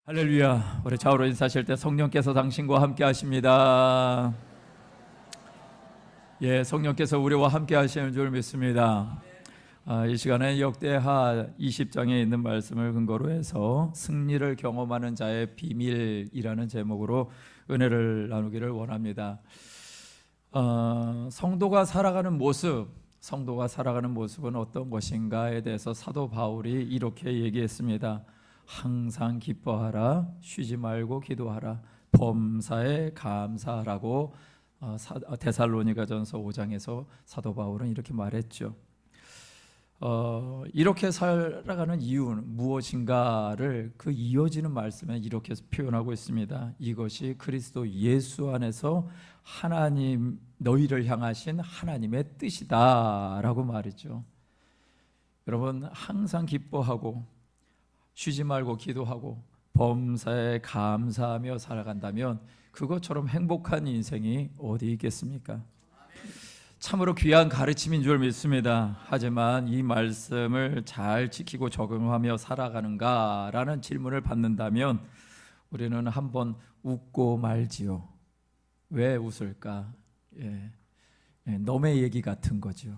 할렐루야. 우리 좌우로 인사하실 때 성령께서 당신과 함께 하십니다. 성령께서 우리와 함께 하시는 줄 믿습니다. 이 시간에 역대하 20장에 있는 말씀을 근거로 해서 승리를 경험하는 자의 비밀이라는 제목으로 은혜를 나누기를 원합니다. 성도가 살아가는 모습은 어떤 것인가에 대해서 사도 바울이 이렇게 얘기했습니다. 항상 기뻐하라, 쉬지 말고 기도하라, 범사에 감사하라고 데살로니가전서 5장에서 사도 바울은 이렇게 말했죠. 이렇게 살아가는 이유는 무엇인가를 그 이어지는 말씀에 이렇게 표현하고 있습니다. 이것이 그리스도 예수 안에서 하나님 너희를 향하신 하나님의 뜻이다 라고 말이죠. 여러분, 항상 기뻐하고 쉬지 말고 기도하고 범사에 감사하며 살아간다면 그것처럼 행복한 인생이 어디 있겠습니까? 참으로 귀한 가르침인 줄 믿습니다. 하지만 이 말씀을 잘 지키고 적용하며 살아가는가라는 질문을 받는다면 우리는 한번 웃고 말지요. 왜 웃을까? 너의 얘기 같은 거죠.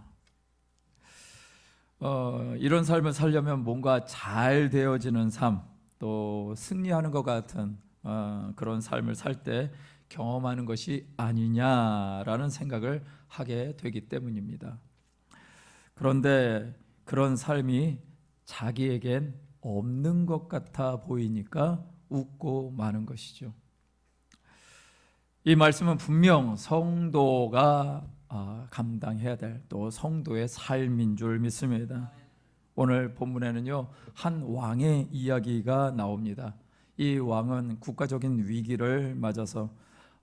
이런 삶을 살려면 뭔가 잘 되어지는 삶, 또 승리하는 것 같은 그런 삶을 살 때 경험하는 것이 아니냐라는 생각을 하게 되기 때문입니다. 그런데 그런 삶이 자기에겐 없는 것 같아 보이니까 웃고 마는 것이죠. 이 말씀은 분명 성도가 감당해야 될 또 성도의 삶인 줄 믿습니다. 오늘 본문에는요, 한 왕의 이야기가 나옵니다. 이 왕은 국가적인 위기를 맞아서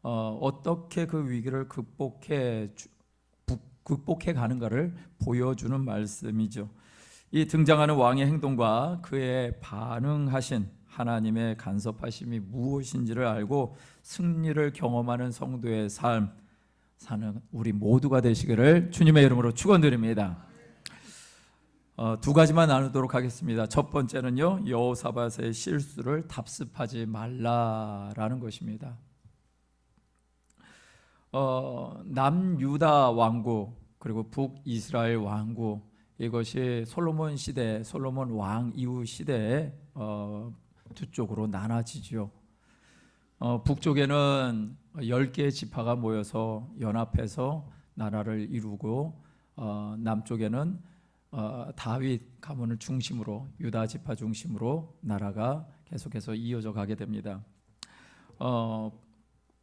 어떻게 그 위기를 극복해 가는가를 보여주는 말씀이죠. 이 등장하는 왕의 행동과 그에 반응하신 하나님의 간섭하심이 무엇인지를 알고 승리를 경험하는 성도의 삶 사는 우리 모두가 되시기를 주님의 이름으로 축원드립니다. 두 가지만 나누도록 하겠습니다. 첫 번째는요, 여호사밧의 실수를 답습하지 말라라는 것입니다. 남유다 왕국 그리고 북이스라엘 왕국, 이것이 솔로몬 시대, 솔로몬 왕 이후 시대에 두 쪽으로 나눠지죠. 북쪽에는 10개의 지파가 모여서 연합해서 나라를 이루고, 남쪽에는 다윗 가문을 중심으로, 유다 지파 중심으로 나라가 계속해서 이어져 가게 됩니다.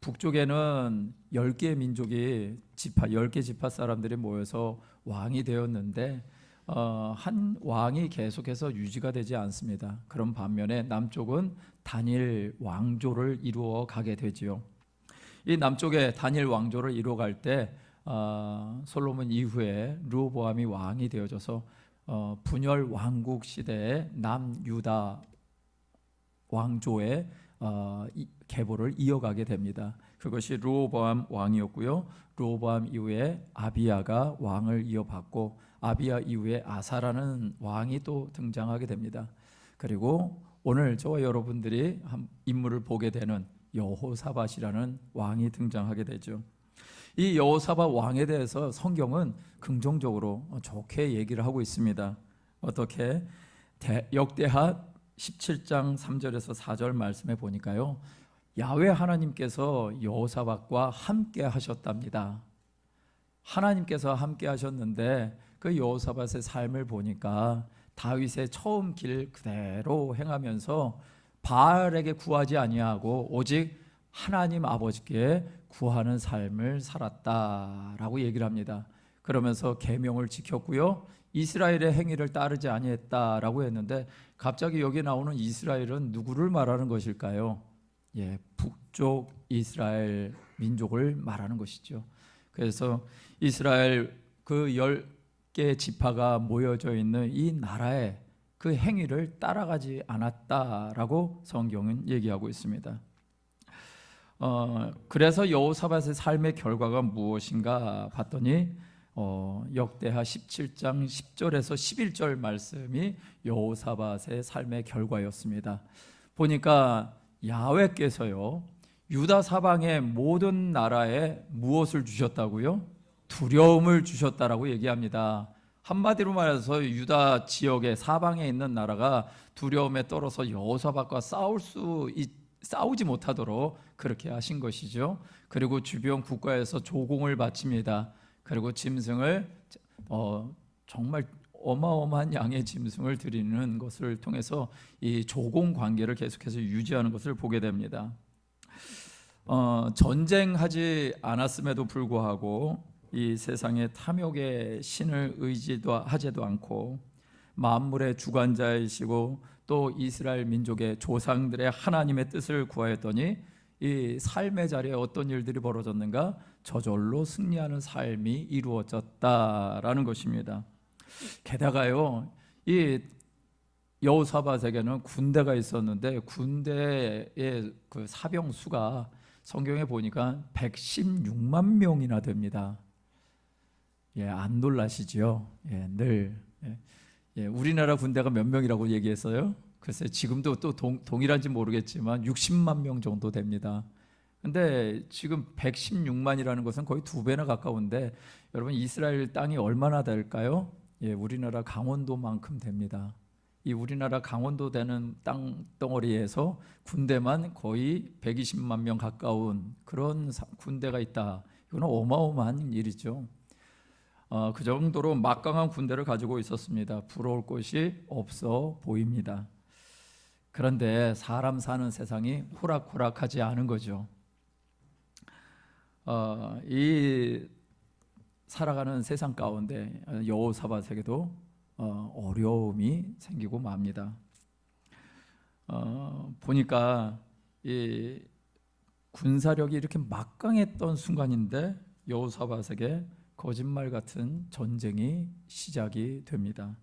북쪽에는 10개의 민족이 10개 지파 사람들이 모여서 왕이 되었는데 한 왕이 계속해서 유지가 되지 않습니다. 그런 반면에 남쪽은 단일 왕조를 이루어 가게 되지요. 이 남쪽의 단일 왕조를 이루어갈 때 솔로몬 이후에 르호보암이 왕이 되어져서 분열 왕국 시대에 남유다 왕조의 계보를 이어가게 됩니다. 그것이 르호보암 왕이었고요. 르호보암 이후에 아비야가 왕을 이어받고, 아비야 이후에 아사라는 왕이 또 등장하게 됩니다. 그리고 오늘 저와 여러분들이 인물을 보게 되는 여호사밧이라는 왕이 등장하게 되죠. 이 여호사밧 왕에 대해서 성경은 긍정적으로 좋게 얘기를 하고 있습니다. 어떻게? 역대하 17장 3절에서 4절 말씀에 보니까요, 야훼 하나님께서 여호사밧과 함께 하셨답니다. 하나님께서 함께 하셨는데 그 여호사밧의 삶을 보니까 다윗의 처음 길 그대로 행하면서 바알에게 구하지 아니하고 오직 하나님 아버지께 구하는 삶을 살았다라고 얘기를 합니다. 그러면서 계명을 지켰고요, 이스라엘의 행위를 따르지 아니했다라고 했는데, 갑자기 여기 나오는 이스라엘은 누구를 말하는 것일까요? 북쪽 이스라엘 민족을 말하는 것이죠. 그래서 이스라엘 그 10개 지파가 모여져 있는 이 나라의 그 행위를 따라가지 않았다라고 성경은 얘기하고 있습니다. 그래서 여호사밧의 삶의 결과가 무엇인가 봤더니 역대하 17장 10절에서 11절 말씀이 여호사밧의 삶의 결과였습니다. 보니까 야훼께서요 유다 사방의 모든 나라에 무엇을 주셨다고요? 두려움을 주셨다라고 얘기합니다. 한마디로 말해서 유다 지역의 사방에 있는 나라가 두려움에 떨어서 여호사밧과 싸우지 못하도록 그렇게 하신 것이죠. 그리고 주변 국가에서 조공을 바칩니다. 그리고 짐승을 정말 어마어마한 양의 짐승을 드리는 것을 통해서 이 조공 관계를 계속해서 유지하는 것을 보게 됩니다. 전쟁하지 않았음에도 불구하고 이 세상의 탐욕의 신을 의지도 하지도 않고 만물의 주관자이시고 또 이스라엘 민족의 조상들의 하나님의 뜻을 구하였더니 이 삶의 자리에 어떤 일들이 벌어졌는가? 저절로 승리하는 삶이 이루어졌다라는 것입니다. 게다가요 이 여호사밧에게는 군대가 있었는데 군대의 그 사병 수가 성경에 보니까 116만 명이나 됩니다. 안 놀라시죠? 우리나라 군대가 몇 명이라고 얘기했어요? 글쎄 지금도 또 동일한지 모르겠지만 60만 명 정도 됩니다. 근데 지금 116만이라는 것은 거의 2배나 가까운데 여러분 이스라엘 땅이 얼마나 될까요? 우리나라 강원도만큼 됩니다. 이 우리나라 강원도 되는 땅덩어리에서 군대만 거의 120만 명 가까운 그런 군대가 있다. 이건 어마어마한 일이죠. 그 정도로 막강한 군대를 가지고 있었습니다. 부러울 곳이 없어 보입니다. 그런데 사람 사는 세상이 호락호락하지 않은 거죠. 이 살아가는 세상 가운데 여호사밧에게도 어려움이 생기고 맙니다. 보니까 이 군사력이 이렇게 막강했던 순간인데 여호사밧에게 거짓말 같은 전쟁이 시작이 됩니다.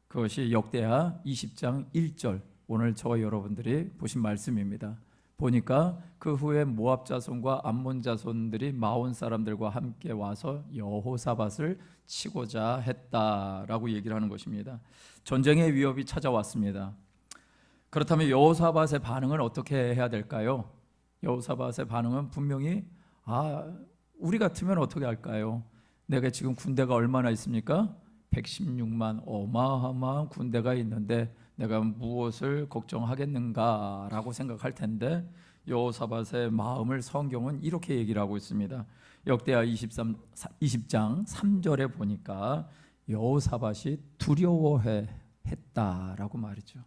그것이 역대하 20장 1절 오늘 저와 여러분들이 보신 말씀입니다. 보니까 그 후에 모압 자손과 암몬 자손들이 마온 사람들과 함께 와서 여호사밧을 치고자 했다라고 얘기를 하는 것입니다. 전쟁의 위협이 찾아왔습니다. 그렇다면 여호사밧의 반응은 어떻게 해야 될까요? 여호사밧의 반응은 분명히 우리 같으면 어떻게 할까요? 내가 지금 군대가 얼마나 있습니까? 116만 어마어마한 군대가 있는데 내가 무엇을 걱정하겠는가 라고 생각할 텐데 여호사밧의 마음을 성경은 이렇게 얘기를 하고 있습니다. 역대하 20장 3절에 보니까 여호사밧이 두려워했다라고 말이죠.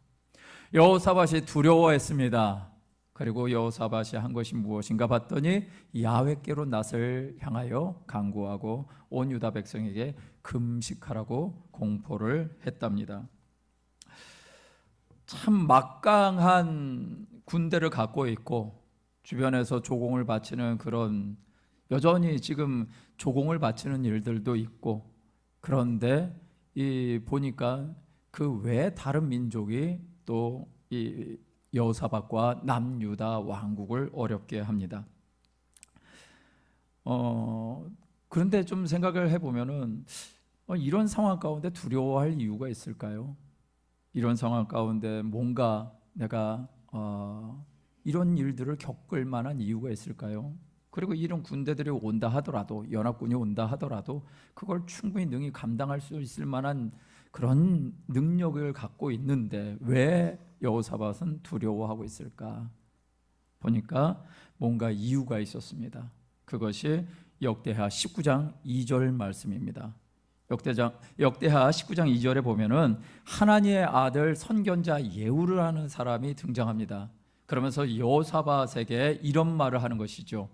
여호사밧이 두려워했습니다. 그리고 여호사밧이 한 것이 무엇인가 봤더니 야훼께로 낯을 향하여 간구하고 온 유다 백성에게 금식하라고 공포를 했답니다. 참 막강한 군대를 갖고 있고 주변에서 조공을 바치는 그런 여전히 지금 조공을 바치는 일들도 있고 그런데 보니까 그 외 다른 민족이 또 이 여호사밧과 남유다 왕국을 어렵게 합니다. 그런데 좀 생각을 해보면은 이런 상황 가운데 두려워할 이유가 있을까요? 이런 상황 가운데 뭔가 내가 이런 일들을 겪을 만한 이유가 있을까요? 그리고 이런 군대들이 온다 하더라도 연합군이 온다 하더라도 그걸 충분히 능히 감당할 수 있을 만한 그런 능력을 갖고 있는데 왜 여호사밧은 두려워하고 있을까? 보니까 뭔가 이유가 있었습니다. 그것이 역대하 19장 2절 말씀입니다. 역대하 19장 2절에 보면은 하나님의 아들 선견자 예후를 하는 사람이 등장합니다. 그러면서 여호사밧에게 이런 말을 하는 것이죠.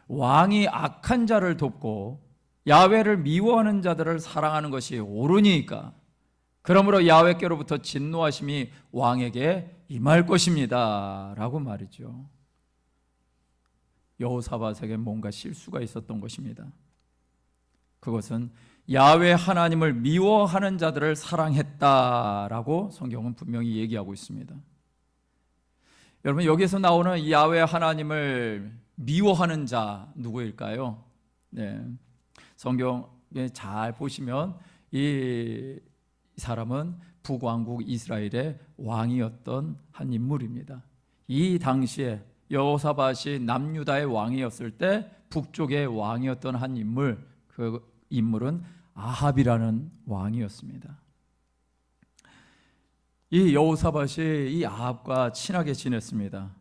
왕이 악한 자를 돕고 야훼를 미워하는 자들을 사랑하는 것이 옳으니까 그러므로 야훼께로부터 진노하심이 왕에게 임할 것입니다 라고 말이죠. 여호사밧에게 뭔가 실수가 있었던 것입니다. 그것은 야훼 하나님을 미워하는 자들을 사랑했다라고 성경은 분명히 얘기하고 있습니다. 여러분 여기서 나오는 이 야훼 하나님을 미워하는 자 누구일까요? 성경에 잘 보시면 이 사람은 북왕국 이스라엘의 왕이었던 한 인물입니다. 이 당시에 여호사밧이 남유다의 왕이었을 때 북쪽의 왕이었던 한 인물, 그 인물은 아합이라는 왕이었습니다. 이 여호사밧이 이 아합과 친하게 지냈습니다.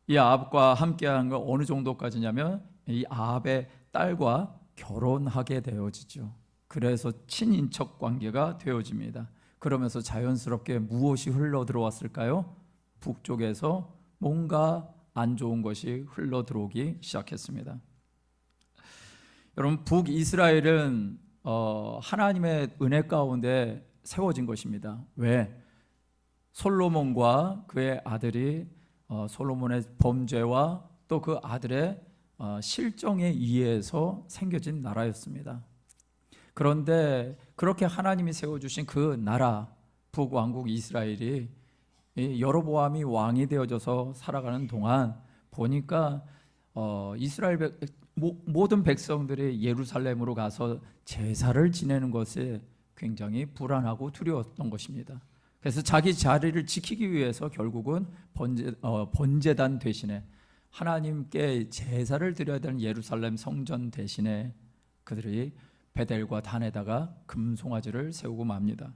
이 아합과 함께한 건 어느 정도까지냐면 이 아합의 딸과 결혼하게 되어지죠. 그래서 친인척 관계가 되어집니다. 그러면서 자연스럽게 무엇이 흘러 들어왔을까요? 북쪽에서 뭔가 안 좋은 것이 흘러 들어오기 시작했습니다. 여러분, 북이스라엘은 하나님의 은혜 가운데 세워진 것입니다. 왜? 솔로몬과 그의 아들이 솔로몬의 범죄와 또 그 아들의 실정에 의해서 생겨진 나라였습니다. 그런데 그렇게 하나님이 세워주신 그 나라, 북왕국 이스라엘이 여로보암이 왕이 되어져서 살아가는 동안 보니까 이스라엘 모든 백성들이 예루살렘으로 가서 제사를 지내는 것에 굉장히 불안하고 두려웠던 것입니다. 그래서 자기 자리를 지키기 위해서 결국은 번제단 대신에 하나님께 제사를 드려야 되는 예루살렘 성전 대신에 그들이 베델과 단에다가 금송아지를 세우고 맙니다.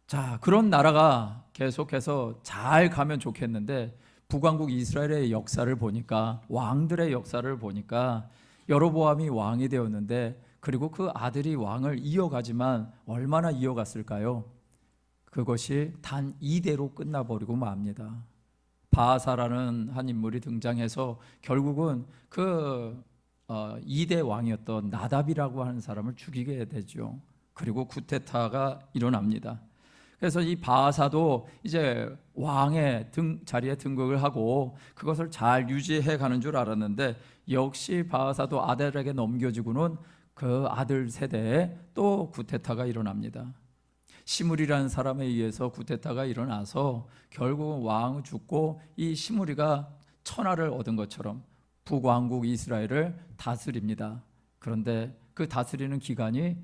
자, 그런 나라가 계속해서 잘 가면 좋겠는데 북왕국 이스라엘의 역사를 보니까, 왕들의 역사를 보니까 여로보암이 왕이 되었는데, 그리고 그 아들이 왕을 이어가지만 얼마나 이어갔을까요? 그것이 단 2대로 끝나버리고 맙니다. 바아사라는 한 인물이 등장해서 결국은 그 2대 왕이었던 나답이라고 하는 사람을 죽이게 되죠. 그리고 쿠데타가 일어납니다. 그래서 이 바아사도 이제 왕의 자리에 등극을 하고 그것을 잘 유지해 가는 줄 알았는데, 역시 바아사도 아들에게 넘겨지고는 그 아들 세대에 또 쿠데타가 일어납니다. 시므리라는 사람에 의해서 쿠데타가 일어나서 결국은 왕은 죽고 이 시므리가 천하를 얻은 것처럼 북왕국 이스라엘을 다스립니다. 그런데 그 다스리는 기간이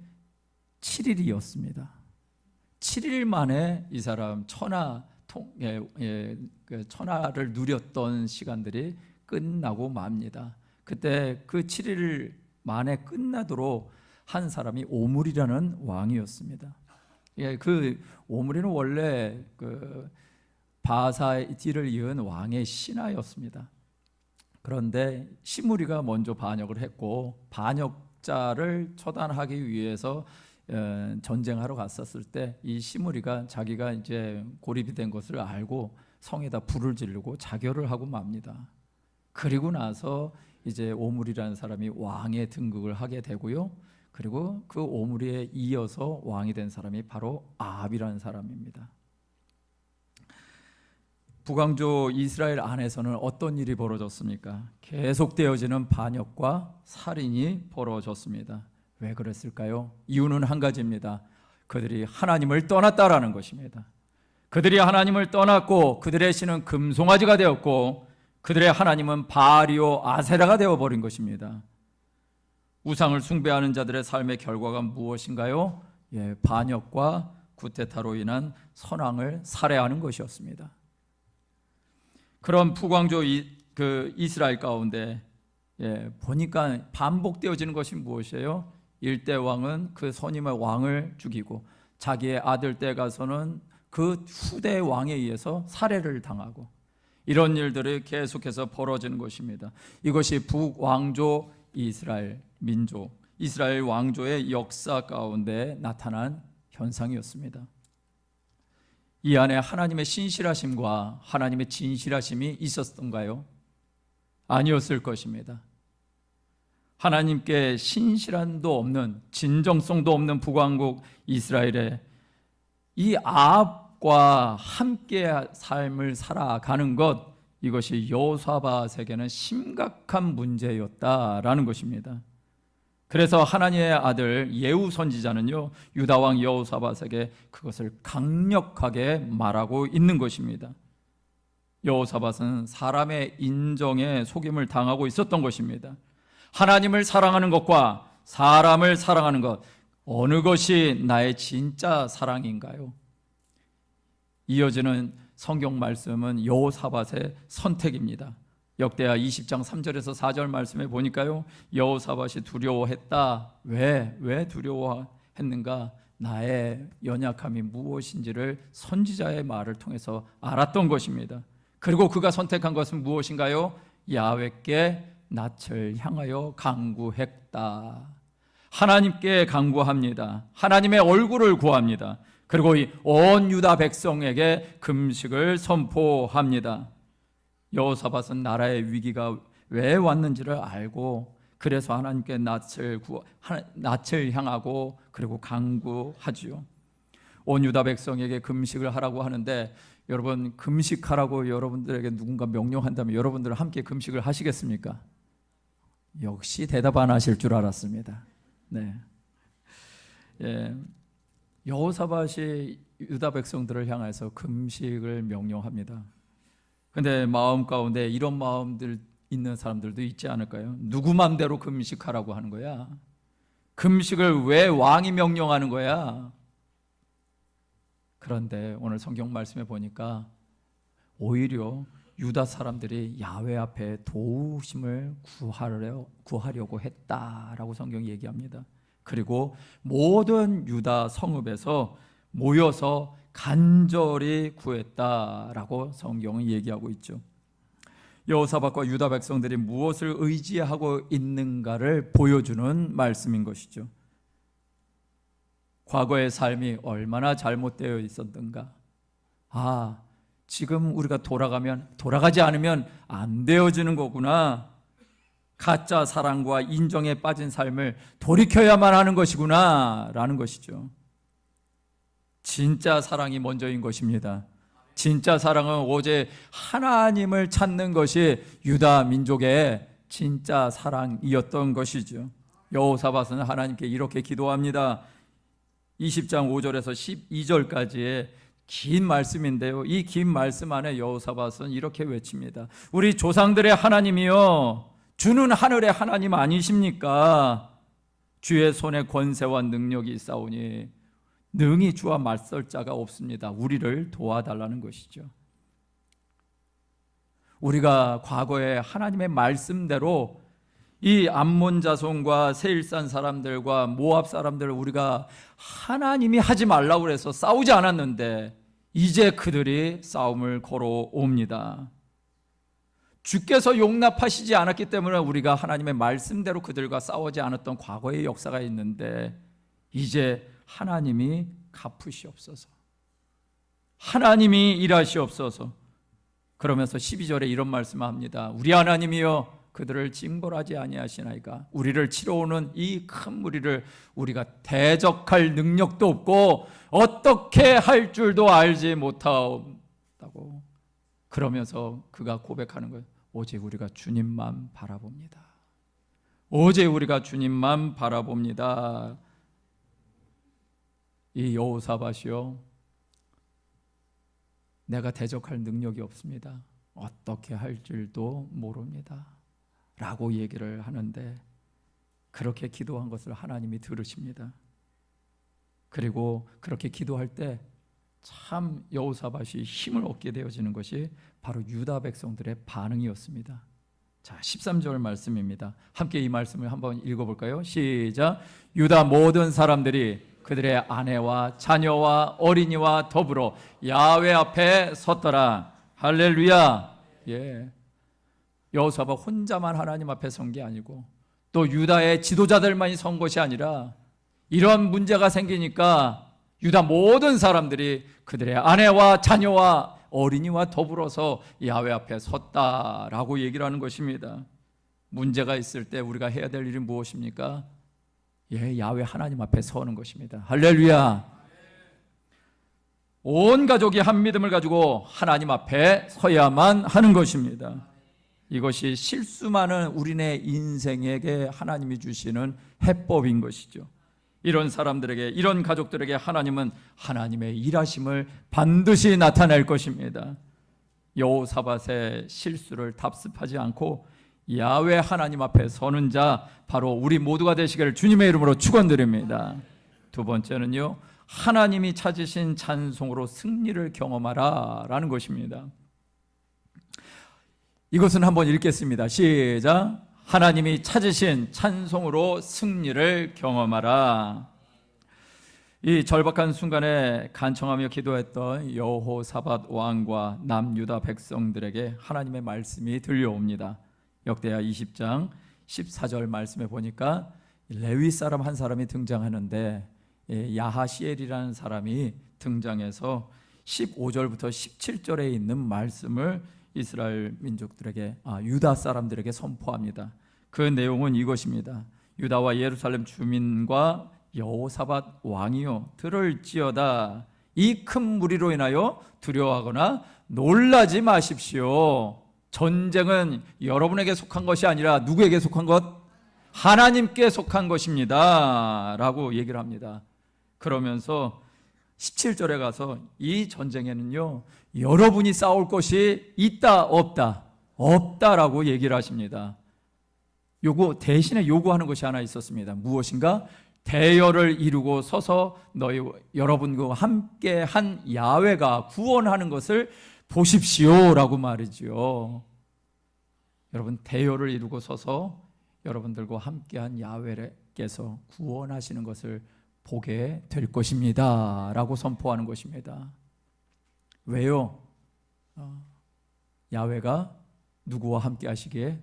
7일이었습니다. 7일 만에 이 사람 천하를 누렸던 시간들이 끝나고 맙니다. 그때 그 7일 만에 끝나도록 한 사람이 오므리라는 왕이었습니다. 그 오므리는 원래 그 바하사의 뒤를 이은 왕의 신하였습니다. 그런데 시므리가 먼저 반역을 했고, 반역자를 처단하기 위해서 전쟁하러 갔었을 때 이 시므리가 자기가 이제 고립이 된 것을 알고 성에다 불을 지르고 자결을 하고 맙니다. 그리고 나서 이제 오므리라는 사람이 왕에 등극을 하게 되고요. 그리고 그 오므리에 이어서 왕이 된 사람이 바로 아합이라는 사람입니다. 북왕조 이스라엘 안에서는 어떤 일이 벌어졌습니까? 계속되어지는 반역과 살인이 벌어졌습니다. 왜 그랬을까요? 이유는 한 가지입니다. 그들이 하나님을 떠났다라는 것입니다. 그들이 하나님을 떠났고 그들의 신은 금송아지가 되었고 그들의 하나님은 바알이요 아세라가 되어버린 것입니다. 우상을 숭배하는 자들의 삶의 결과가 무엇인가요? 반역과 쿠데타로 인한 선왕을 살해하는 것이었습니다. 그런 북왕조 이스라엘 가운데 보니까 반복되어지는 것이 무엇이에요? 1대 왕은 그 선임의 왕을 죽이고 자기의 아들 때 가서는 그 후대 왕에 의해서 살해를 당하고, 이런 일들이 계속해서 벌어지는 것입니다. 이것이 북왕조 이스라엘 민족, 이스라엘 왕조의 역사 가운데 나타난 현상이었습니다. 이 안에 하나님의 신실하심과 하나님의 진실하심이 있었던가요? 아니었을 것입니다. 하나님께 신실함도 없는, 진정성도 없는 북왕국 이스라엘에 이 아합과 함께 삶을 살아가는 것, 이것이 여호사밧에게는 심각한 문제였다라는 것입니다. 그래서 하나님의 아들 예후 선지자는요, 유다 왕 여호사밧에게 그것을 강력하게 말하고 있는 것입니다. 여호사밧은 사람의 인정에 속임을 당하고 있었던 것입니다. 하나님을 사랑하는 것과 사람을 사랑하는 것, 어느 것이 나의 진짜 사랑인가요? 이어지는 성경 말씀은 여호사밧의 선택입니다. 역대하 20장 3절에서 4절 말씀에 보니까요, 여호사밧이 두려워했다. 왜 두려워했는가? 나의 연약함이 무엇인지를 선지자의 말을 통해서 알았던 것입니다. 그리고 그가 선택한 것은 무엇인가요? 야훼께 낯을 향하여 간구했다. 하나님께 간구합니다. 하나님의 얼굴을 구합니다. 그리고 이 온 유다 백성에게 금식을 선포합니다. 여호사밧은 나라의 위기가 왜 왔는지를 알고, 그래서 하나님께 낯을 향하고 그리고 간구하지요. 온 유다 백성에게 금식을 하라고 하는데, 여러분, 금식하라고 여러분들에게 누군가 명령한다면 여러분들은 함께 금식을 하시겠습니까? 역시 대답 안 하실 줄 알았습니다. 네. 여호사밧이 유다 백성들을 향해서 금식을 명령합니다. 근데 마음 가운데 이런 마음들 있는 사람들도 있지 않을까요? 누구 맘대로 금식하라고 하는 거야? 금식을 왜 왕이 명령하는 거야? 그런데 오늘 성경 말씀에 보니까 오히려 유다 사람들이 야훼 앞에 도우심을 구하려고 했다라고 성경이 얘기합니다. 그리고 모든 유다 성읍에서 모여서 간절히 구했다라고 성경은 얘기하고 있죠. 여호사밧과 유다 백성들이 무엇을 의지하고 있는가를 보여주는 말씀인 것이죠. 과거의 삶이 얼마나 잘못되어 있었던가. 지금 우리가 돌아가지 않으면 안 되어지는 거구나. 가짜 사랑과 인정에 빠진 삶을 돌이켜야만 하는 것이구나 라는 것이죠. 진짜 사랑이 먼저인 것입니다. 진짜 사랑은 오직 하나님을 찾는 것이 유다 민족의 진짜 사랑이었던 것이죠. 여호사밧은 하나님께 이렇게 기도합니다. 20장 5절에서 12절까지의 긴 말씀인데요, 이 긴 말씀 안에 여호사밧은 이렇게 외칩니다. 우리 조상들의 하나님이여, 주는 하늘의 하나님 아니십니까? 주의 손에 권세와 능력이 있사오니 능히 주와 맞설 자가 없습니다. 우리를 도와달라는 것이죠. 우리가 과거에 하나님의 말씀대로 이 암몬 자손과 세일산 사람들과 모압 사람들을 우리가 하나님이 하지 말라고 해서 싸우지 않았는데 이제 그들이 싸움을 걸어옵니다. 주께서 용납하시지 않았기 때문에 우리가 하나님의 말씀대로 그들과 싸우지 않았던 과거의 역사가 있는데, 이제 하나님이 갚으시옵소서, 하나님이 일하시옵소서. 그러면서 12절에 이런 말씀을 합니다. 우리 하나님이여, 그들을 징벌하지 아니하시나이까? 우리를 치러오는 이 큰 무리를 우리가 대적할 능력도 없고 어떻게 할 줄도 알지 못하다고. 그러면서 그가 고백하는 거예요. 오직 우리가 주님만 바라봅니다. 오직 우리가 주님만 바라봅니다. 이 여호사밧이요, 내가 대적할 능력이 없습니다. 어떻게 할 줄도 모릅니다 라고 얘기를 하는데, 그렇게 기도한 것을 하나님이 들으십니다. 그리고 그렇게 기도할 때 참 여호사밧이 힘을 얻게 되어지는 것이 바로 유다 백성들의 반응이었습니다. 자, 13절 말씀입니다. 함께 이 말씀을 한번 읽어볼까요? 시작. 유다 모든 사람들이 그들의 아내와 자녀와 어린이와 더불어 야훼 앞에 섰더라. 할렐루야. 여호사밧 혼자만 하나님 앞에 선 게 아니고 또 유다의 지도자들만이 선 것이 아니라, 이런 문제가 생기니까 유다 모든 사람들이 그들의 아내와 자녀와 어린이와 더불어서 야훼 앞에 섰다라고 얘기를 하는 것입니다. 문제가 있을 때 우리가 해야 될 일이 무엇입니까? 야훼 하나님 앞에 서는 것입니다. 할렐루야. 온 가족이 한 믿음을 가지고 하나님 앞에 서야만 하는 것입니다. 이것이 실수 많은 우리네 인생에게 하나님이 주시는 해법인 것이죠. 이런 사람들에게, 이런 가족들에게 하나님은 하나님의 일하심을 반드시 나타낼 것입니다. 여호사밧의 실수를 답습하지 않고 야훼 하나님 앞에 서는 자, 바로 우리 모두가 되시기를 주님의 이름으로 축원드립니다. 두 번째는요, 하나님이 찾으신 찬송으로 승리를 경험하라 라는 것입니다. 이것은 한번 읽겠습니다. 시작. 하나님이 찾으신 찬송으로 승리를 경험하라. 이 절박한 순간에 간청하며 기도했던 여호사밧 왕과 남유다 백성들에게 하나님의 말씀이 들려옵니다. 역대하 20장 14절 말씀에 보니까 레위 사람 한 사람이 등장하는데 야하시엘이라는 사람이 등장해서 15절부터 17절에 있는 말씀을 이스라엘 민족들에게, 유다 사람들에게 선포합니다. 그 내용은 이것입니다. 유다와 예루살렘 주민과 여호사밧 왕이요 들을지어다. 이 큰 무리로 인하여 두려워하거나 놀라지 마십시오. 전쟁은 여러분에게 속한 것이 아니라 누구에게 속한 것? 하나님께 속한 것입니다 라고 얘기를 합니다. 그러면서 17절에 가서 이 전쟁에는요 여러분이 싸울 것이 있다 없다? 없다라고 얘기를 하십니다. 대신에 요구하는 것이 하나 있었습니다. 무엇인가? 대열을 이루고 서서 여러분과 함께 한 야훼가 구원하는 것을 보십시오라고 말이죠. 여러분, 대열을 이루고 서서 여러분들과 함께한 야훼께서 구원하시는 것을 보게 될 것입니다 라고 선포하는 것입니다. 왜요? 야훼가 누구와 함께 하시기에?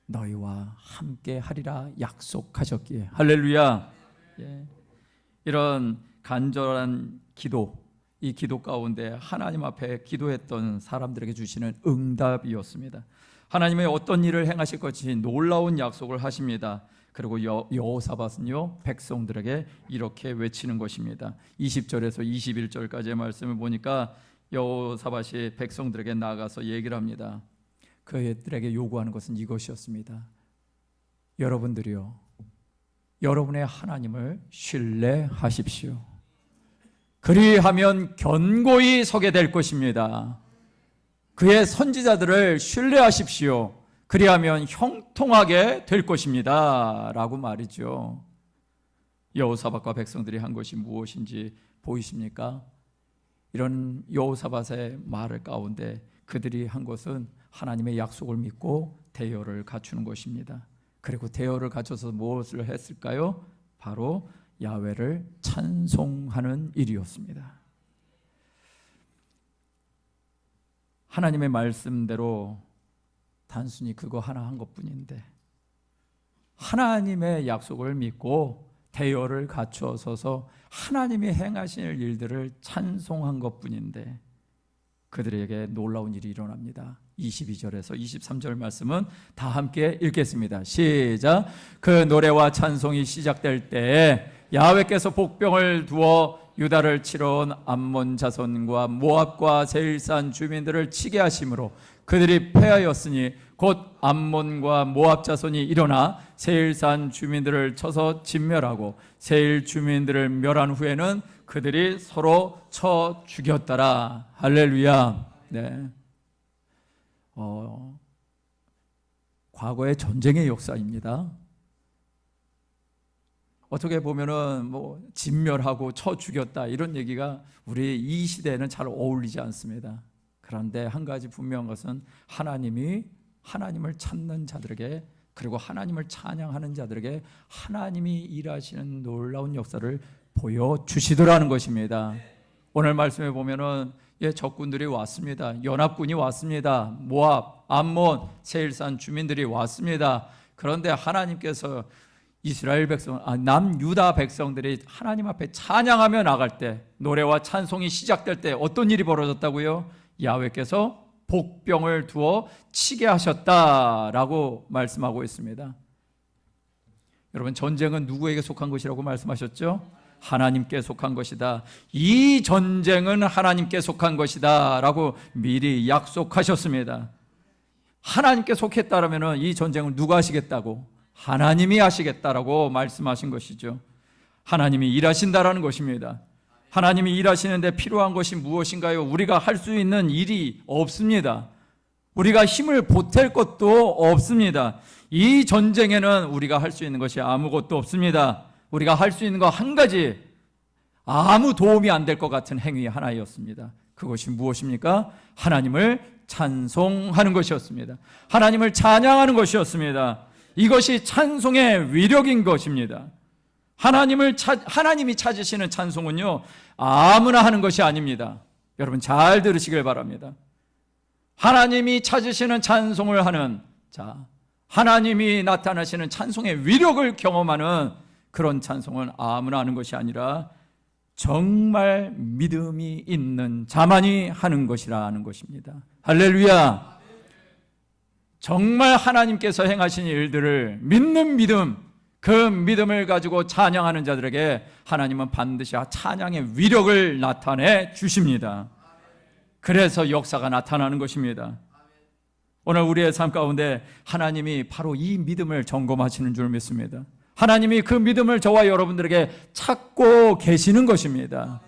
너희와 함께 하리라 약속하셨기에. 할렐루야. 예. 이런 간절한 기도, 이 기도 가운데 하나님 앞에 기도했던 사람들에게 주시는 응답이었습니다. 하나님의 어떤 일을 행하실 것이 놀라운 약속을 하십니다. 그리고 여호사밧은요 백성들에게 이렇게 외치는 것입니다. 20절에서 21절까지의 말씀을 보니까 여호사밧이 백성들에게 나가서 얘기를 합니다. 그들에게 요구하는 것은 이것이었습니다. 여러분들이요, 여러분의 하나님을 신뢰하십시오. 그리하면 견고히 서게 될 것입니다. 그의 선지자들을 신뢰하십시오. 그리하면 형통하게 될 것입니다 라고 말이죠. 여호사밧과 백성들이 한 것이 무엇인지 보이십니까? 이런 여호사밧의 말 가운데 그들이 한 것은 하나님의 약속을 믿고 대열을 갖추는 것입니다. 그리고 대열을 갖춰서 무엇을 했을까요? 바로 야훼를 찬송하는 일이었습니다. 하나님의 말씀대로 단순히 그거 하나 한 것뿐인데, 하나님의 약속을 믿고 대열을 갖추어 서서 하나님이 행하실 일들을 찬송한 것뿐인데 그들에게 놀라운 일이 일어납니다. 22절에서 23절 말씀은 다 함께 읽겠습니다. 시작. 그 노래와 찬송이 시작될 때에 야훼께서 복병을 두어 유다를 치러 온 암몬 자손과 모압과 세일산 주민들을 치게 하심으로 그들이 패하였으니 곧 암몬과 모압 자손이 일어나 세일산 주민들을 쳐서 진멸하고 세일 주민들을 멸한 후에는 그들이 서로 쳐 죽였더라. 할렐루야. 네. 과거의 전쟁의 역사입니다. 어떻게 보면은 진멸하고 쳐 죽였다 이런 얘기가 우리 이 시대에는 잘 어울리지 않습니다. 그런데 한 가지 분명한 것은 하나님을 찾는 자들에게, 그리고 하나님을 찬양하는 자들에게 하나님이 일하시는 놀라운 역사를 보여주시더라는 것입니다. 오늘 말씀에 보면은 적군들이 왔습니다. 연합군이 왔습니다. 모압, 암몬, 세일산 주민들이 왔습니다. 그런데 하나님께서 이스라엘 백성, 남유다 백성들이 하나님 앞에 찬양하며 나갈 때, 노래와 찬송이 시작될 때 어떤 일이 벌어졌다고요? 야훼께서 복병을 두어 치게 하셨다라고 말씀하고 있습니다. 여러분, 전쟁은 누구에게 속한 것이라고 말씀하셨죠? 하나님께 속한 것이다. 이 전쟁은 하나님께 속한 것이다 라고 미리 약속하셨습니다. 하나님께 속했다면 이 전쟁을 누가 하시겠다고? 하나님이 하시겠다라고 말씀하신 것이죠. 하나님이 일하신다라는 것입니다. 하나님이 일하시는데 필요한 것이 무엇인가요? 우리가 할 수 있는 일이 없습니다. 우리가 힘을 보탤 것도 없습니다. 이 전쟁에는 우리가 할 수 있는 것이 아무것도 없습니다. 우리가 할 수 있는 거 한 가지, 아무 도움이 안 될 것 같은 행위 하나였습니다. 그것이 무엇입니까? 하나님을 찬송하는 것이었습니다. 하나님을 찬양하는 것이었습니다. 이것이 찬송의 위력인 것입니다. 하나님이 찾으시는 찬송은요, 아무나 하는 것이 아닙니다. 여러분 잘 들으시길 바랍니다. 하나님이 찾으시는 찬송을 하는 자, 하나님이 나타나시는 찬송의 위력을 경험하는 그런 찬송은 아무나 하는 것이 아니라 정말 믿음이 있는 자만이 하는 것이라는 것입니다. 할렐루야. 정말 하나님께서 행하신 일들을 믿는 믿음, 그 믿음을 가지고 찬양하는 자들에게 하나님은 반드시 찬양의 위력을 나타내 주십니다. 그래서 역사가 나타나는 것입니다. 오늘 우리의 삶 가운데 하나님이 바로 이 믿음을 점검하시는 줄 믿습니다. 하나님이 그 믿음을 저와 여러분들에게 찾고 계시는 것입니다.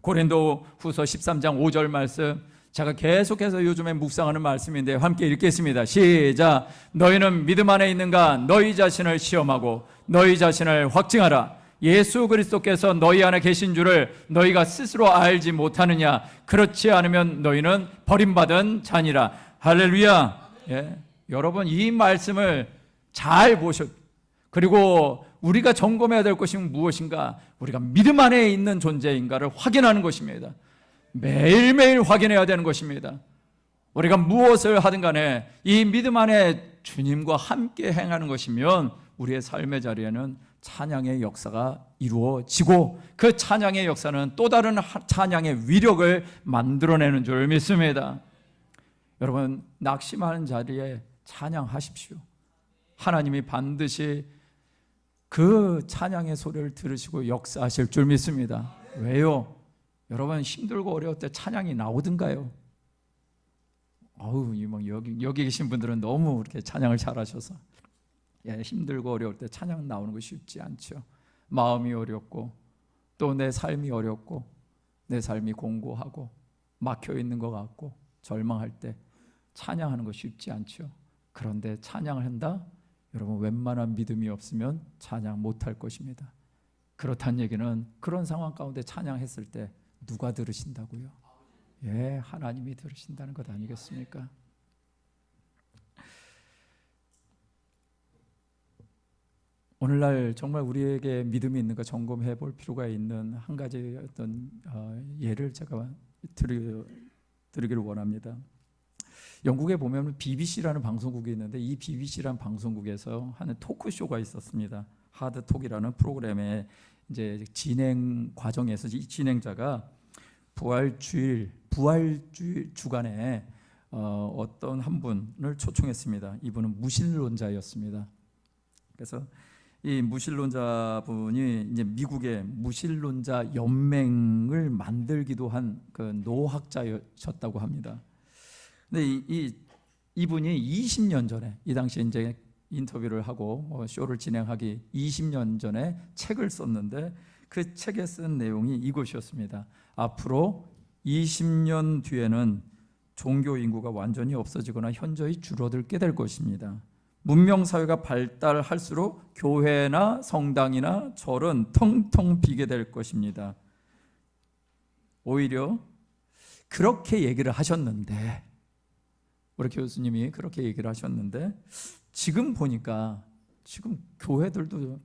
고린도 후서 13장 5절 말씀, 제가 계속해서 요즘에 묵상하는 말씀인데 함께 읽겠습니다. 시작. 너희는 믿음 안에 있는가? 너희 자신을 시험하고 너희 자신을 확증하라. 예수 그리스도께서 너희 안에 계신 줄을 너희가 스스로 알지 못하느냐? 그렇지 않으면 너희는 버림받은 자니라. 할렐루야. 예. 여러분 이 말씀을 잘 보셔. 그리고 우리가 점검해야 될 것이 무엇인가? 우리가 믿음 안에 있는 존재인가를 확인하는 것입니다. 매일매일 확인해야 되는 것입니다. 우리가 무엇을 하든 간에 이 믿음 안에 주님과 함께 행하는 것이면 우리의 삶의 자리에는 찬양의 역사가 이루어지고 그 찬양의 역사는 또 다른 찬양의 위력을 만들어내는 줄 믿습니다. 여러분 낙심하는 자리에 찬양하십시오. 하나님이 반드시 그 찬양의 소리를 들으시고 역사하실 줄 믿습니다. 왜요? 여러분 힘들고 어려울 때 찬양이 나오든가요? 여기 계신 분들은 너무 이렇게 찬양을 잘하셔서 힘들고 어려울 때 찬양 나오는 거 쉽지 않죠. 마음이 어렵고 또 내 삶이 어렵고 내 삶이 공고하고 막혀 있는 것 같고 절망할 때 찬양하는 거 쉽지 않죠. 그런데 찬양을 한다? 여러분 웬만한 믿음이 없으면 찬양 못할 것입니다. 그렇다는 얘기는 그런 상황 가운데 찬양했을 때 누가 들으신다고요? 예, 하나님이 들으신다는 것 아니겠습니까? 오늘날 정말 우리에게 믿음이 있는가 점검해 볼 필요가 있는 한 가지 어떤 예를 제가 드리기를 원합니다. 영국에 보면 BBC라는 방송국이 있는데 이 BBC라는 방송국에서 하는 토크쇼가 있었습니다. 하드톡이라는 프로그램의 이제 진행 과정에서 이 진행자가 부활주일 주간에 어떤 한 분을 초청했습니다. 이분은 무신론자였습니다. 그래서 이 무신론자분이 이제 미국의 무신론자 연맹을 만들기도 한 그 노학자셨다고 합니다. 근데 이분이 20년 전에 이 당시에 이제 인터뷰를 하고 쇼를 진행하기 20년 전에 책을 썼는데 그 책에 쓴 내용이 이것이었습니다. 앞으로 20년 뒤에는 종교 인구가 완전히 없어지거나 현저히 줄어들게 될 것입니다. 문명사회가 발달할수록 교회나 성당이나 절은 텅텅 비게 될 것입니다. 오히려 그렇게 얘기를 하셨는데 우리 교수님이 그렇게 얘기를 하셨는데 지금 보니까 지금 교회들도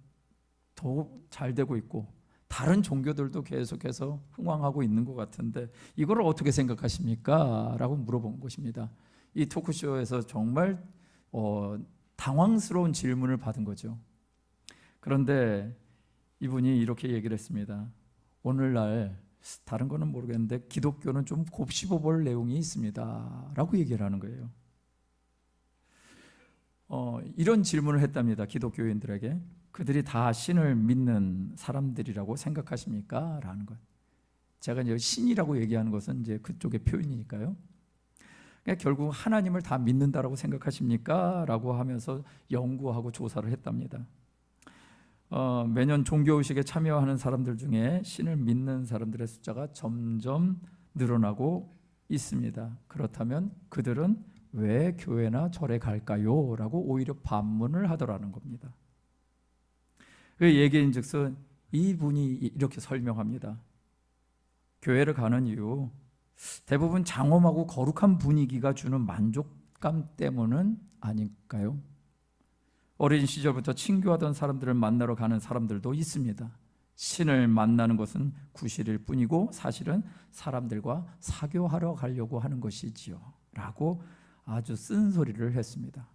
더 잘 되고 있고 다른 종교들도 계속해서 흥왕하고 있는 것 같은데 이걸 어떻게 생각하십니까? 라고 물어본 것입니다. 이 토크쇼에서 정말 당황스러운 질문을 받은 거죠. 그런데 이분이 이렇게 얘기를 했습니다. 오늘날 다른 거는 모르겠는데 기독교는 좀 곱씹어 볼 내용이 있습니다 라고 얘기를 하는 거예요. 이런 질문을 했답니다. 기독교인들에게. 그들이 다 신을 믿는 사람들이라고 생각하십니까? 라는 것. 제가 이제 신이라고 얘기하는 것은 이제 그쪽의 표현이니까요. 그러니까 결국 하나님을 다 믿는다라고 생각하십니까? 라고 하면서 연구하고 조사를 했답니다. 매년 종교의식에 참여하는 사람들 중에 신을 믿는 사람들의 숫자가 점점 늘어나고 있습니다. 그렇다면 그들은 왜 교회나 절에 갈까요? 라고 오히려 반문을 하더라는 겁니다. 그 얘기인즉슨 이분이 이렇게 설명합니다. 교회를 가는 이유, 대부분 장엄하고 거룩한 분위기가 주는 만족감 때문은 아닐까요? 어린 시절부터 친교하던 사람들을 만나러 가는 사람들도 있습니다. 신을 만나는 것은 구실일 뿐이고 사실은 사람들과 사교하러 가려고 하는 것이지요 라고 아주 쓴소리를 했습니다.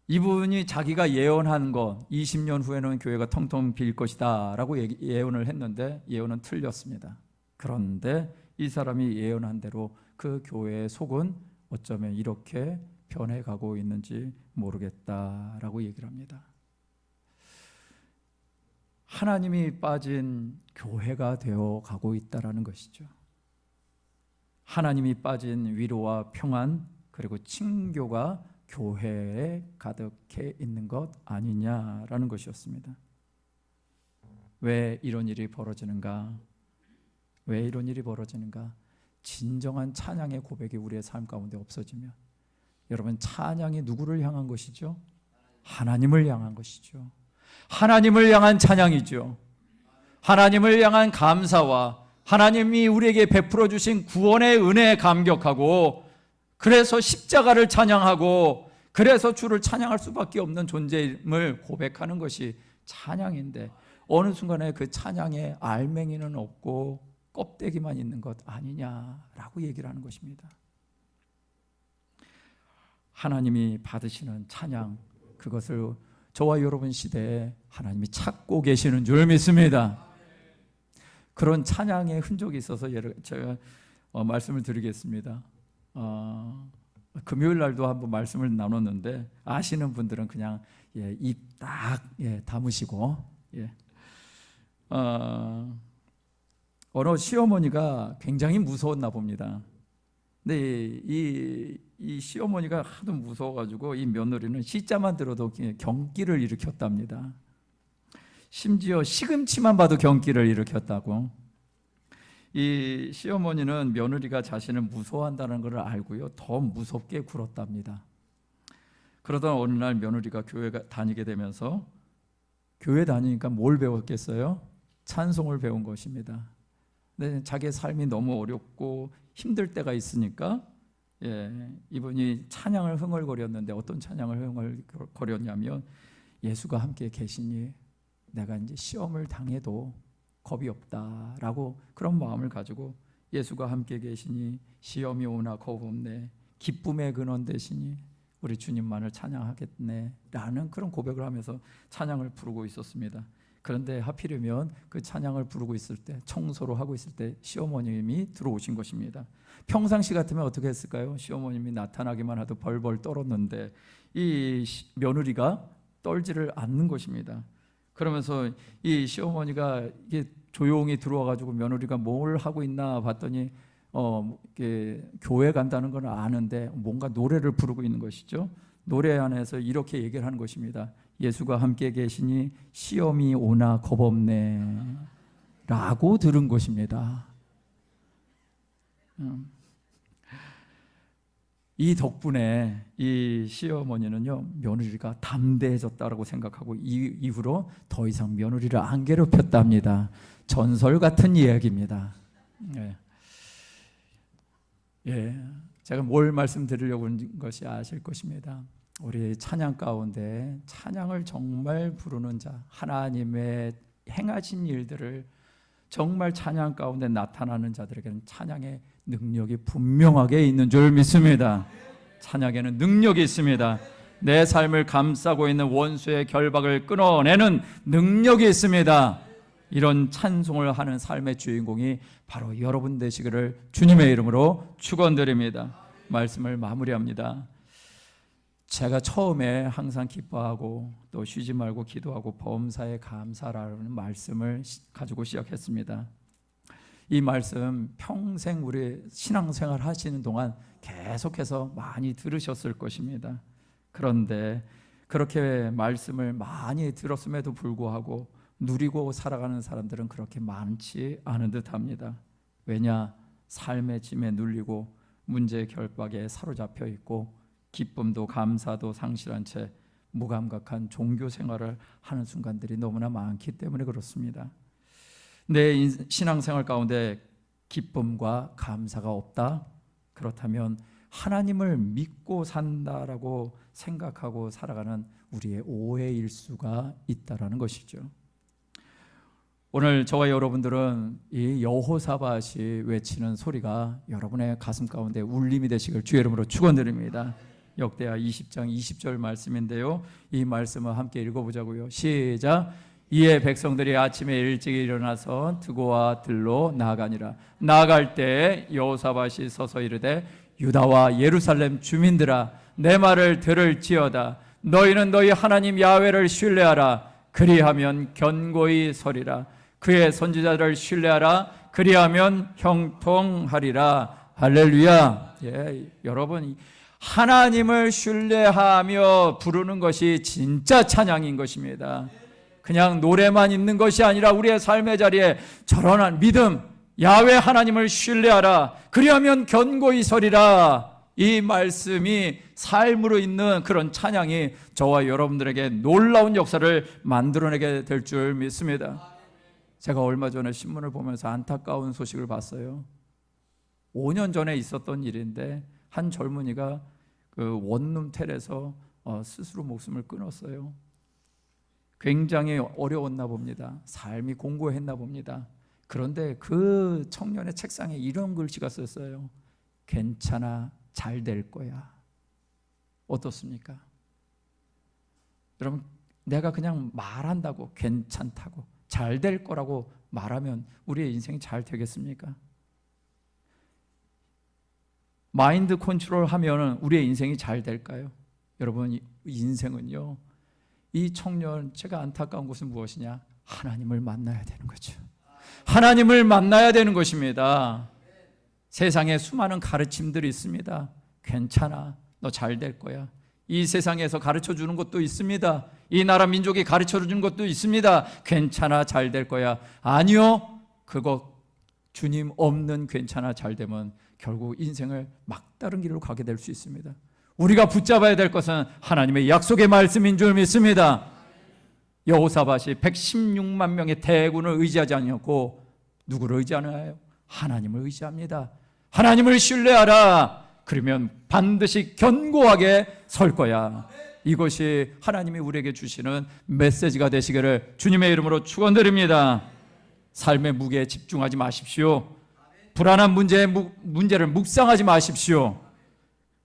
이분이 자기가 예언한 것, 20년 후에는 교회가 텅텅 빌 것이다 라고 예언을 했는데 예언은 틀렸습니다. 그런데 이 사람이 예언한 대로 그 교회의 속은 어쩌면 이렇게 변해가고 있는지 모르겠다라고 얘기를 합니다. 하나님이 빠진 교회가 되어 가고 있다라는 것이죠. 하나님이 빠진 위로와 평안 그리고 친교가 교회에 가득해 있는 것 아니냐라는 것이었습니다. 왜 이런 일이 벌어지는가? 왜 이런 일이 벌어지는가? 진정한 찬양의 고백이 우리의 삶 가운데 없어지면, 여러분, 찬양이 누구를 향한 것이죠? 하나님을 향한 것이죠. 하나님을 향한 찬양이죠. 하나님을 향한 감사와 하나님이 우리에게 베풀어 주신 구원의 은혜에 감격하고, 그래서 십자가를 찬양하고, 그래서 주를 찬양할 수밖에 없는 존재임을 고백하는 것이 찬양인데, 어느 순간에 그 찬양에 알맹이는 없고 껍데기만 있는 것 아니냐라고 얘기를 하는 것입니다. 하나님이 받으시는 찬양, 그것을 저와 여러분 시대에 하나님이 찾고 계시는 줄 믿습니다. 그런 찬양의 흔적이 있어서 제가 말씀을 드리겠습니다. 금요일 날도 한번 말씀을 나눴는데 아시는 분들은 그냥 입 딱 다무시고, 어느 시어머니가 굉장히 무서웠나 봅니다. 근데 이 시어머니가 하도 무서워가지고 이 며느리는 시자만 들어도 경기를 일으켰답니다. 심지어 시금치만 봐도 경기를 일으켰다고. 이 시어머니는 며느리가 자신을 무서워한다는 것을 알고요, 더 무섭게 굴었답니다. 그러던 어느 날 며느리가 교회 다니게 되면서, 교회 다니니까 뭘 배웠겠어요? 찬송을 배운 것입니다. 근데 자기의 삶이 너무 어렵고 힘들 때가 있으니까 이분이 찬양을 흥얼거렸는데, 어떤 찬양을 흥얼거렸냐면, 예수가 함께 계시니 내가 이제 시험을 당해도 겁이 없다라고, 그런 마음을 가지고 예수가 함께 계시니 시험이 오나 겁 없네, 기쁨의 근원 되시니 우리 주님만을 찬양하겠네 라는 그런 고백을 하면서 찬양을 부르고 있었습니다. 그런데 하필이면 그 찬양을 부르고 있을 때, 청소를 하고 있을 때 시어머님이 들어오신 것입니다. 평상시 같으면 어떻게 했을까요? 시어머님이 나타나기만 해도 벌벌 떨었는데 이 며느리가 떨지를 않는 것입니다. 그러면서 이 시어머니가 이게 조용히 들어와가지고 며느리가 뭘 하고 있나 봤더니 교회 간다는 건 아는데 뭔가 노래를 부르고 있는 것이죠. 노래 안에서 이렇게 얘기를 하는 것입니다. 예수가 함께 계시니 시험이 오나 겁없네 라고 들은 것입니다. 이 덕분에 이 시어머니는요, 며느리가 담대해졌다고 생각하고 이후로 더 이상 며느리를 안 괴롭혔답니다. 전설 같은 이야기입니다. 제가 뭘 말씀드리려고 하는 것이 아실 것입니다. 우리 찬양 가운데 찬양을 정말 부르는 자, 하나님의 행하신 일들을 정말 찬양 가운데 나타나는 자들에게는 찬양의 능력이 분명하게 있는 줄 믿습니다. 찬양에는 능력이 있습니다. 내 삶을 감싸고 있는 원수의 결박을 끊어내는 능력이 있습니다. 이런 찬송을 하는 삶의 주인공이 바로 여러분 되시기를 주님의 이름으로 축원드립니다. 말씀을 마무리합니다. 제가 처음에 항상 기뻐하고 또 쉬지 말고 기도하고 범사에 감사라는 말씀을 가지고 시작했습니다. 이 말씀 평생 우리 신앙생활 하시는 동안 계속해서 많이 들으셨을 것입니다. 그런데 그렇게 말씀을 많이 들었음에도 불구하고 누리고 살아가는 사람들은 그렇게 많지 않은 듯합니다. 왜냐? 삶의 짐에 눌리고 문제의 결박에 사로잡혀 있고 기쁨도 감사도 상실한 채 무감각한 종교 생활을 하는 순간들이 너무나 많기 때문에 그렇습니다. 내 신앙생활 가운데 기쁨과 감사가 없다? 그렇다면 하나님을 믿고 산다라고 생각하고 살아가는 우리의 오해일 수가 있다라는 것이죠. 오늘 저와 여러분들은 이 여호사밧이 외치는 소리가 여러분의 가슴 가운데 울림이 되시길 주의 이름으로 축원드립니다. 역대하 20장 20절 말씀인데요, 이 말씀을 함께 읽어보자고요. 시작. 이에 백성들이 아침에 일찍 일어나서 드고와 들로 나아가니라. 나아갈 때 여호사밧이 서서 이르되 유다와 예루살렘 주민들아, 내 말을 들을지어다. 너희는 너희 하나님 야훼를 신뢰하라. 그리하면 견고히 서리라. 그의 선지자들을 신뢰하라. 그리하면 형통하리라. 할렐루야. 여러분, 하나님을 신뢰하며 부르는 것이 진짜 찬양인 것입니다. 그냥 노래만 있는 것이 아니라 우리의 삶의 자리에 저런한 믿음, 야훼 하나님을 신뢰하라. 그리하면 견고히 서리라. 이 말씀이 삶으로 있는 그런 찬양이 저와 여러분들에게 놀라운 역사를 만들어내게 될 줄 믿습니다. 제가 얼마 전에 신문을 보면서 안타까운 소식을 봤어요. 5년 전에 있었던 일인데 한 젊은이가 그 원룸텔에서 스스로 목숨을 끊었어요. 굉장히 어려웠나 봅니다. 삶이 공고했나 봅니다. 그런데 그 청년의 책상에 이런 글씨가 썼어요. 괜찮아, 잘 될 거야. 어떻습니까? 여러분, 내가 그냥 말한다고, 괜찮다고, 잘 될 거라고 말하면 우리의 인생이 잘 되겠습니까? 마인드 컨트롤 하면 우리의 인생이 잘 될까요? 여러분, 인생은요, 이 청년, 제가 안타까운 것은 무엇이냐? 하나님을 만나야 되는 거죠. 하나님을 만나야 되는 것입니다. 세상에 수많은 가르침들이 있습니다. 괜찮아, 너 잘 될 거야. 이 세상에서 가르쳐 주는 것도 있습니다. 이 나라 민족이 가르쳐 주는 것도 있습니다. 괜찮아, 잘 될 거야. 아니요, 그거 주님 없는 괜찮아, 잘 되면 결국 인생을 막다른 길로 가게 될 수 있습니다. 우리가 붙잡아야 될 것은 하나님의 약속의 말씀인 줄 믿습니다. 여호사밧이 116만 명의 대군을 의지하지 않았고 누구를 의지하나요? 하나님을 의지합니다. 하나님을 신뢰하라. 그러면 반드시 견고하게 설 거야. 이것이 하나님이 우리에게 주시는 메시지가 되시기를 주님의 이름으로 축원드립니다. 삶의 무게에 집중하지 마십시오. 불안한 문제를 묵상하지 마십시오.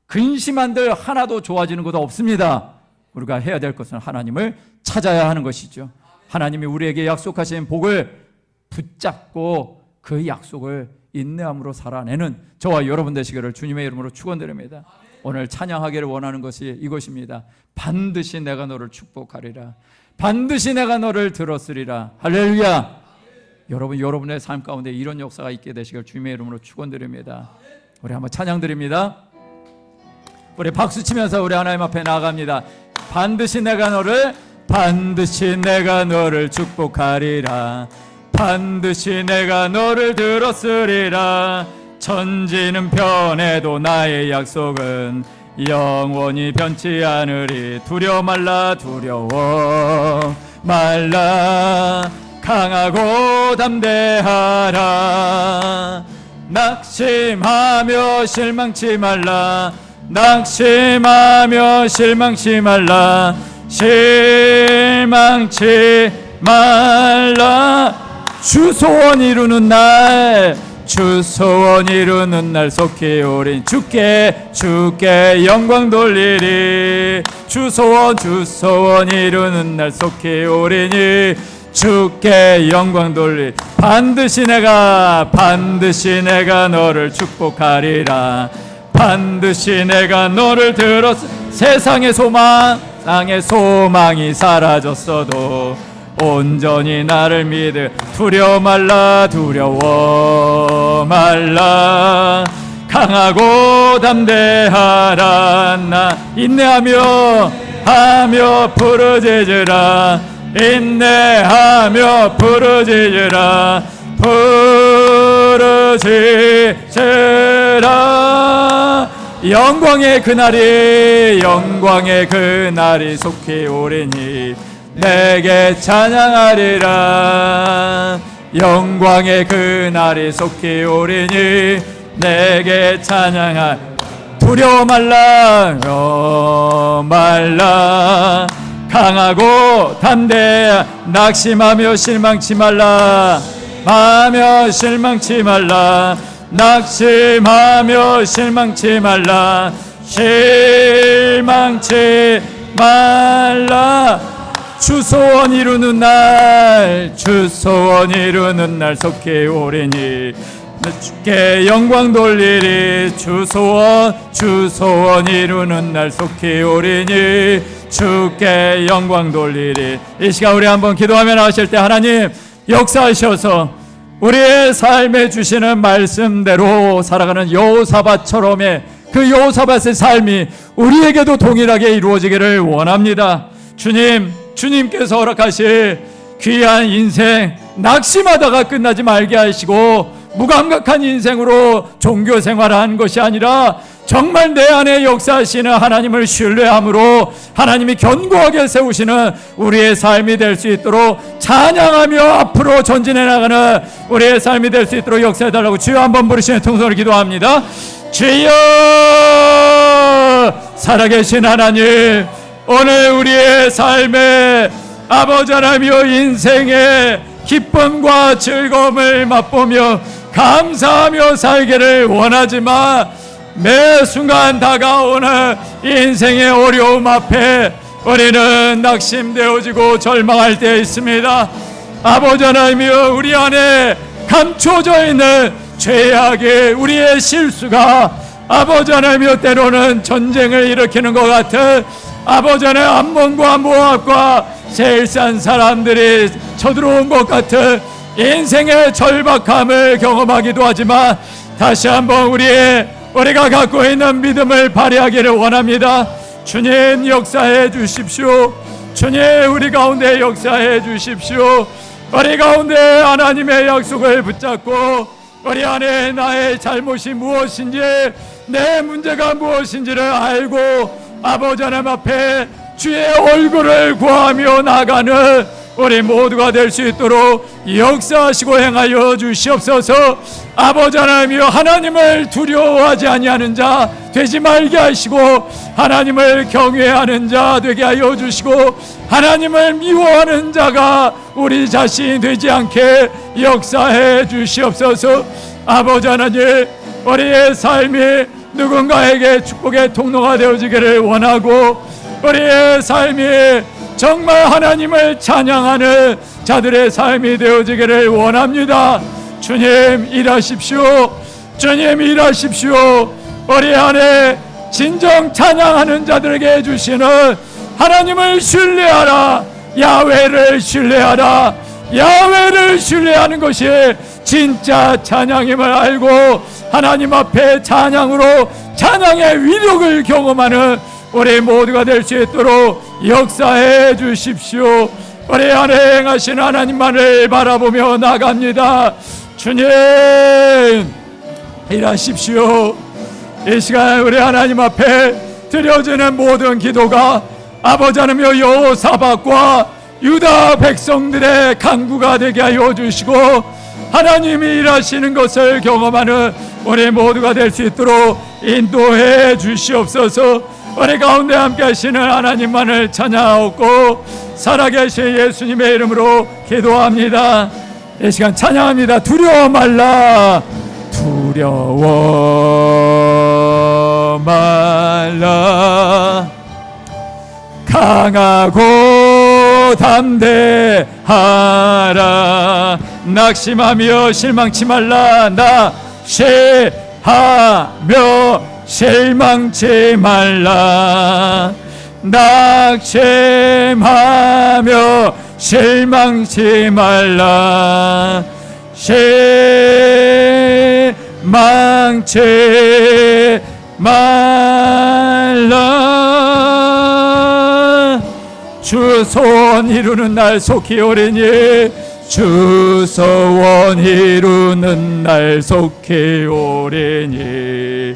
근심한들 하나도 좋아지는 것도 없습니다. 우리가 해야 될 것은 하나님을 찾아야 하는 것이죠. 하나님이 우리에게 약속하신 복을 붙잡고 그 약속을 인내함으로 살아내는 저와 여러분 되시기를 주님의 이름으로 축원드립니다. 오늘 찬양하기를 원하는 것이 이것입니다. 반드시 내가 너를 축복하리라. 반드시 내가 너를 들었으리라. 할렐루야. 여러분의 삶 가운데 이런 역사가 있게 되시길 주님의 이름으로 축원드립니다. 우리 한번 찬양 드립니다. 우리 박수 치면서 우리 하나님 앞에 나아갑니다. 반드시 내가 너를 축복하리라. 반드시 내가 너를 들었으리라. 천지는 변해도 나의 약속은 영원히 변치 않으리. 두려워 말라 강하고 담대하라. 낙심하며 실망치 말라. 낙심하며 실망치 말라. 실망치 말라. 주 소원 이루는 날 속히 오린 주께 영광 돌리리. 주 소원 이루는 날 속히 오리니 주께 영광 돌리리. 반드시 내가 너를 축복하리라. 반드시 내가 너를 세상의 소망이 사라졌어도 온전히 나를 믿을. 두려워 말라 강하고 담대하라. 나 인내하며 부르짖으라. 인내하며 부르짖으라. 영광의 그날이 속히 오리니 내게 찬양하리라. 영광의 그날이 속히 오리니 내게 찬양하리라. 두려워 말라 강하고 담대해 낙심하며 실망치 말라. 낙심하며 실망치 말라. 실망치 말라. 주 소원 이루는 날 속히 오리니 주께 영광 돌리리. 주 소원 이루는 날 속히 오리니 주께 영광 돌리리. 이 시간 우리 한번 기도하며 나가실 때 하나님 역사하셔서 우리의 삶에 주시는 말씀대로 살아가는 여호사밧처럼의 그 여호사밧의 삶이 우리에게도 동일하게 이루어지기를 원합니다. 주님께서 허락하실 귀한 인생 낙심하다가 끝나지 말게 하시고 무감각한 인생으로 종교 생활하는 것이 아니라 정말 내 안에 역사하시는 하나님을 신뢰함으로 하나님이 견고하게 세우시는 우리의 삶이 될 수 있도록 찬양하며 앞으로 전진해 나가는 우리의 삶이 될 수 있도록 역사해달라고 주여 한번 부르시는 통성으로 기도합니다. 주여 살아계신 하나님, 오늘 우리의 삶에 아버지 하나님이여 인생의 기쁨과 즐거움을 맛보며 감사하며 살기를 원하지만 매 순간 다가오는 인생의 어려움 앞에 우리는 낙심되어지고 절망할 때 있습니다. 아버지 하나님이여 우리 안에 감춰져 있는 죄악의 우리의 실수가 아버지 하나님이여 때로는 전쟁을 일으키는 것 같은 아버지 하나님 암몬과 모압과 세일산 사람들이 쳐들어온 것 같은 인생의 절박함을 경험하기도 하지만 다시 한번 우리가 갖고 있는 믿음을 발휘하기를 원합니다. 주님 역사해 주십시오. 주님 우리 가운데 역사해 주십시오. 우리 가운데 하나님의 약속을 붙잡고 우리 안에 나의 잘못이 무엇인지 내 문제가 무엇인지를 알고 아버지 하나님 앞에 주의 얼굴을 구하며 나가는 우리 모두가 될 수 있도록 역사하시고 행하여 주시옵소서. 아버지 하나님이여 하나님을 두려워하지 아니하는 자 되지 말게 하시고 하나님을 경외하는 자 되게 하여 주시고 하나님을 미워하는 자가 우리 자신이 되지 않게 역사해 주시옵소서. 아버지 하나님 우리의 삶이 누군가에게 축복의 통로가 되어지기를 원하고 우리의 삶이 정말 하나님을 찬양하는 자들의 삶이 되어지기를 원합니다. 주님 일하십시오. 주님 일하십시오. 우리 안에 진정 찬양하는 자들에게 해주시는 하나님을 신뢰하라. 야훼를 신뢰하라. 야훼를 신뢰하는 것이 진짜 찬양임을 알고 하나님 앞에 찬양으로 찬양의 위력을 경험하는 우리 모두가 될 수 있도록 역사해 주십시오. 우리 안에 행하신 하나님만을 바라보며 나갑니다. 주님 일하십시오. 이 시간 우리 하나님 앞에 드려지는 모든 기도가 아버지 하나님여 여호사밧과 유다 백성들의 간구가 되게 하여 주시고 하나님이 일하시는 것을 경험하는 우리 모두가 될 수 있도록 인도해 주시옵소서. 우리 가운데 함께 하시는 하나님만을 찬양하고 살아계신 예수님의 이름으로 기도합니다. 이 시간 찬양합니다. 두려워 말라. 두려워 말라. 강하고 담대하라. 낙심하며 실망치 말라. 낙심하며 실망치 말라. 낙심하며 실망치 말라. 실망치 말라. 주 소원 이루는 날 속히 오리니 주 소원 이루는 날 속히 오리니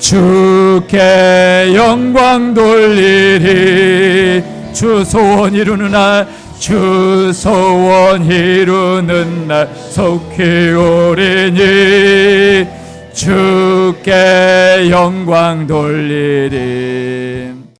주께 영광 돌리리. 주 소원 이루는 날, 주 소원 이루는 날 속히 오리니 주께 영광 돌리리.